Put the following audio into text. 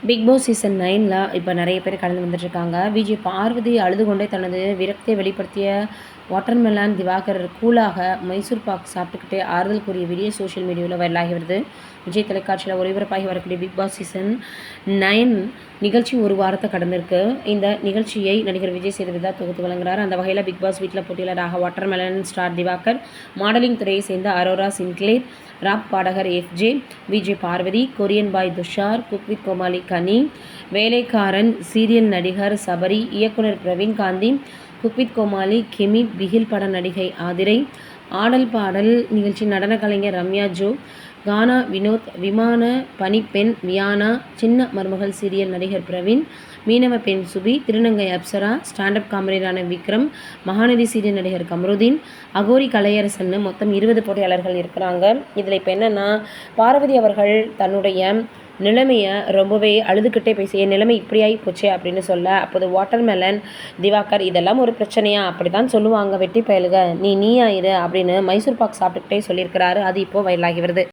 Big Boss season 9ல் இப்போ நிறைய பேர் கலந்து வந்துட்டுருக்காங்க. விஜய் பார்வதி அழுது கொண்டே தனது விரக்தியை வெளிப்படுத்திய வாட்டர்மெலன் திவாகர் கூலாக மைசூர் பாக் சாப்பிட்டுக்கிட்டே ஆறுதல் கூறிய வீடியோ சோஷியல் மீடியாவில் வைரலாகி வருது. விஜய் தொலைக்காட்சியில் ஒளிபரப்பாகி வரக்கூடிய பிக் பாஸ் சீசன் 9 நிகழ்ச்சி ஒரு வாரத்தை கடந்திருக்கு. இந்த நிகழ்ச்சியை நடிகர் விஜய் சேதுபதி தான் தொகுத்து வழங்குறார். அந்த வகையில் பிக் பாஸ் வீட்டில் போட்டியாளராக வாட்டர்மெலன் ஸ்டார் திவாகர், மாடலிங் துறையை சேர்ந்த அரோரா சின்க்ளேர், ராப் பாடகர் FJ, Vijay Parvathy, Korean boy Tushar, cook with Comali Kani, Velaikkaran serial நடிகர் சபரி, இயக்குனர் பிரவீன் காந்தி, குக் வித் கோமாளி கிமி, பிகில் பட நடிகை ஆதிரை, ஆடல் பாடல் நிகழ்ச்சி நடன கலைஞர் ரம்யா ஜோ, கானா வினோத், விமான பணிப்பெண் வியானா, சின்ன மருமகள் சீரியல் நடிகர் பிரவீன், மீனவ பெண் சுபி, திருநங்கை அப்சரா, ஸ்டாண்டப் காமெடியரான விக்ரம், மகாநதி சீரியல் நடிகர் கமருதீன், அகோரி கலையரசன்னு மொத்தம் 20 போட்டியாளர்கள் இருக்கிறாங்க. இதில் இப்போ என்னென்னா, பார்வதி அவர்கள் தன்னுடைய நிலைமையை ரொம்பவே அழுதுகிட்டே பேசி என் நிலைமை இப்படி ஆகி போச்சே அப்படின்னு சொல்ல, அப்போது வாட்டர்மெலன் திவாகர் இதெல்லாம் ஒரு பிரச்சனையா, அப்படி தான் சொல்லுவாங்க வெட்டி பயலுக, நீ ஆயிரு அப்படின்னு மைசூர் பாக் சாப்பிட்டுக்கிட்டே சொல்லியிருக்கிறாரு. அது இப்போது வைரலாகி வருது.